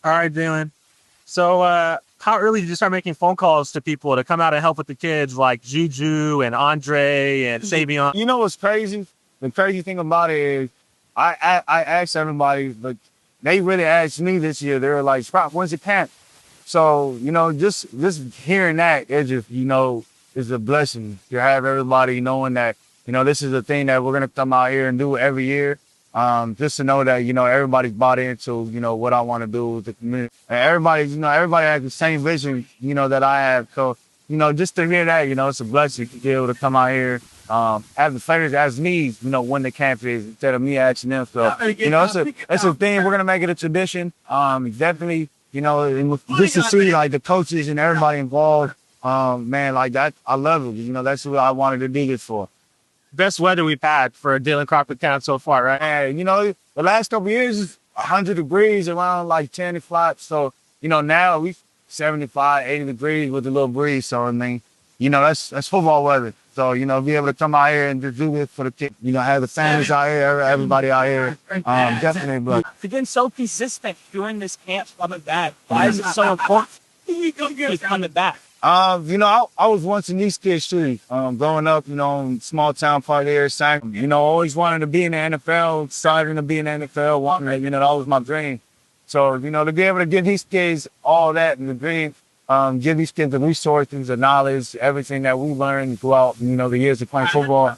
All right, Dylan. So, how early did you start making phone calls to people to come out and help with the kids like Juju and Andre and Savion? You know what's crazy? The crazy thing about it is I asked everybody, but they really asked me this year. They were like, "Spot, when's it camp?" So, just hearing that is just, is a blessing to have everybody knowing that, this is a thing that we're gonna come out here and do every year. Just to know that, everybody's bought into, what I want to do with the community. And everybody has the same vision, that I have. So, just to hear that, it's a blessing to be able to come out here, have the players ask me, when the camp is instead of me asking them. So, it's a thing. We're going to make it a tradition. Definitely, and just to see like the coaches and everybody involved, man, like that, I love it. That's what I wanted to do this for. Best weather we've had for a Dylan Crawford camp so far, right? And, the last couple of years is 100 degrees around like 10 o'clock. So, now we 75, 80 degrees with a little breeze. So, I mean, that's football weather. So, be able to come out here and just do this for the kids, have the families out here, everybody out here. Definitely. But you've been so consistent during this camp coming back. Why is it so important? He's coming back. I was once in East Kid Street, growing up, small town part there, always wanted to be in the NFL, starting to be in the NFL, wanting that was my dream. So, to be able to give these kids all that in the dream, give these kids the resources, the knowledge, everything that we learned throughout, the years of playing football,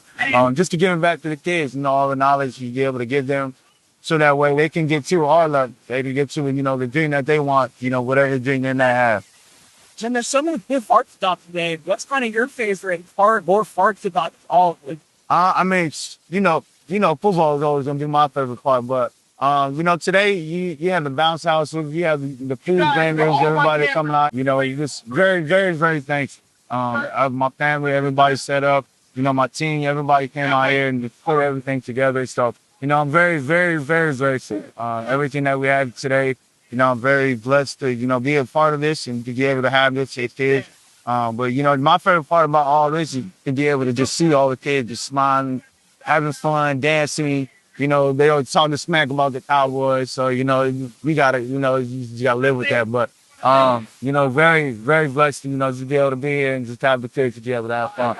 just to give it back to the kids, all the knowledge you be able to give them. So that way they can get to our level, they can get to, the dream that they want, whatever dream they may have. And there's so many good fart stuff today. What's kind of your favorite part or farts about all of it? I mean, football is always gonna be my favorite part. But today you have the bounce house, you have the food vendors, everybody coming out. You just very, very, very thankful. My family, everybody set up. My team, everybody came out here and just put everything together. So I'm very, very, very, very everything that we had today. I'm very blessed to, be a part of this and to be able to have this at kids. But, my favorite part about all this is to be able to just see all the kids just smiling, having fun, dancing. They always talking smack about the Cowboys. So, we got to, you just got to live with that. But, very, very blessed, to be able to be here and just have the kids to be able to have fun.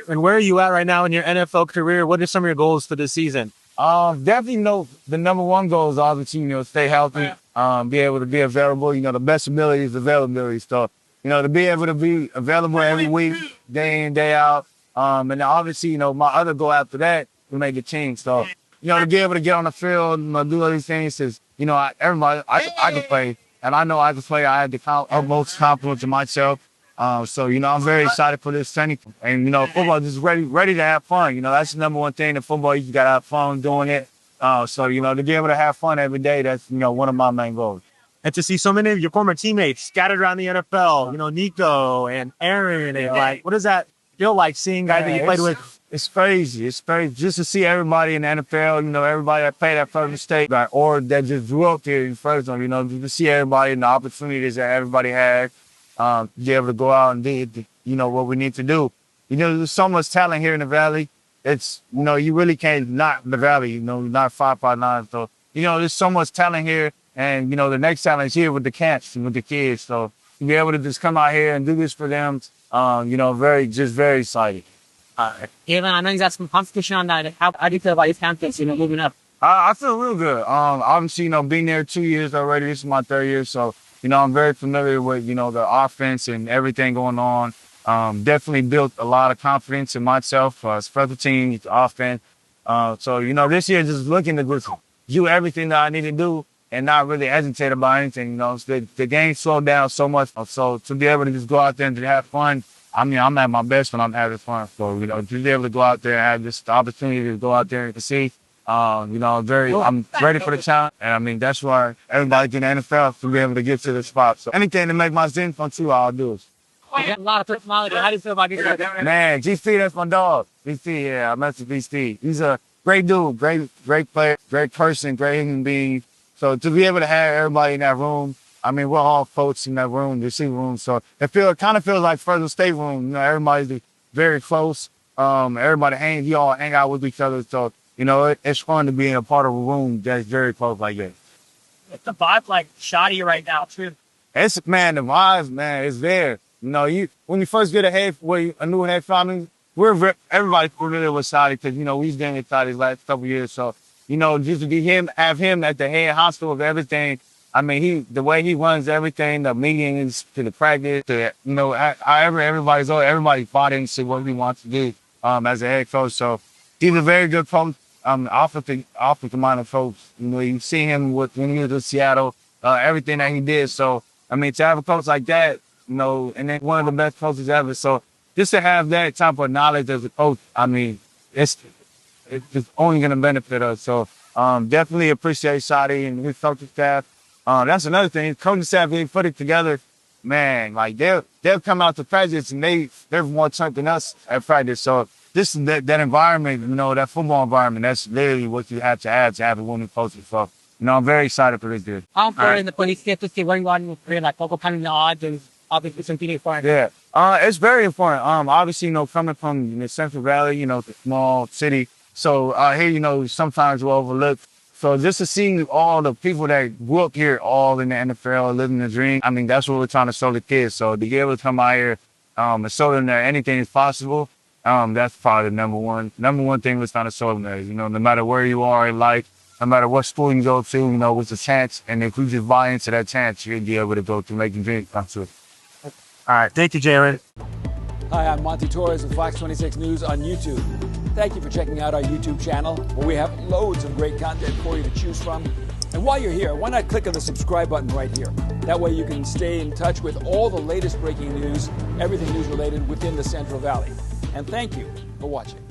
And where are you at right now in your NFL career? What are some of your goals for this season? Definitely the number one goal is obviously, stay healthy, be able to be available. The best ability is availability. So, to be able to be available every week, day in, day out. And obviously, my other goal after that to make a change. So, to be able to get on the field and do all these things is, I can play. And I know I can play. I had the utmost confidence in myself. So, I'm very excited for this training. And, football is ready to have fun. That's the number one thing in football. You got to have fun doing it. So, to be able to have fun every day, that's, one of my main goals. And to see so many of your former teammates scattered around the NFL, Nico and Aaron, and what does that feel like seeing guys that you played with? It's crazy. It's crazy just to see everybody in the NFL, everybody that played at Florida State, or that just grew up here in Fresno, to see everybody and the opportunities that everybody had. Be able to go out and do, what we need to do. There's so much talent here in the Valley. It's, you really can't knock the Valley, not 559. So, there's so much talent here. And, the next talent is here with the camps and with the kids. So, to be able to just come out here and do this for them, very excited. Dylan, I know you got some competition on that. How do you feel about your campus, moving up? I feel real good. Obviously, being there 2 years already. This is my third year. So, I'm very familiar with, the offense and everything going on. Definitely built a lot of confidence in myself, special teams, offense. So, this year just looking to just do everything that I need to do and not really hesitate about anything. The game slowed down so much. So to be able to just go out there and to have fun, I'm at my best when I'm having fun. So, to be able to go out there and have this opportunity to go out there and to see, I'm ready for the challenge. And that's why everybody in the NFL to be able to get to the spot. So anything to make my zen fun too, I'll do it. You got a lot of personality. How do you feel about this? Man, GC, that's my dog. GC, yeah, I mess with GC. He's a great dude, great player, great person, great human being. So to be able to have everybody in that room, we're all folks in that room, the receiver room. So it kind of feels like Fresno State room. Everybody's very close. Everybody we all hang out with each other. So, it's fun to be in a part of a room that's very close like that. the vibe like shoddy right now too? It's, man, the vibes, man, is there. You know, when you first get a new head family, everybody familiar with Saudi because, you know, we've been in Saudi the last couple of years. So, you know, just to have him at the head hostel of everything. I mean, the way he runs everything, the meetings to the practice, to, you know, however everybody bought into what he wants to do as a head coach. So he's a very good coach. Offensive minded coach. You know, you see him when he was in Seattle, everything that he did. So, I mean, to have a coach like that, you know, and then one of the best coaches ever. So just to have that type of knowledge as a coach, I mean, it's only going to benefit us. So definitely appreciate Shadi and his coaching staff. That's another thing. Coaching staff, they put it together, man, like they'll come out to practice and they're more chunked than us at practice. So this is that environment, you know, that football environment, that's literally what you have to have a winning culture. So, you know, I'm very excited for this dude. How important the police get to see what you want to like local kind of the odds and obviously something for it. Yeah. It's very important. Obviously, you know, coming from the Central Valley, you know, the small city. So here, you know, sometimes we're overlooked. So just to see all the people that grew up here all in the NFL, living the dream, I mean, that's what we're trying to show the kids. So to be able to come out here and show them that anything is possible, that's probably the number one thing we're trying to show them that, you know, no matter where you are in life, no matter what school you go to, you know, it's a chance. And if you just buy into that chance, you'll be able to go to making dreams come true. All right. Thank you, Jalen. Hi, I'm Monty Torres of Fox 26 News on YouTube. Thank you for checking out our YouTube channel, where we have loads of great content for you to choose from. And while you're here, why not click on the subscribe button right here? That way you can stay in touch with all the latest breaking news, everything news related within the Central Valley. And thank you for watching.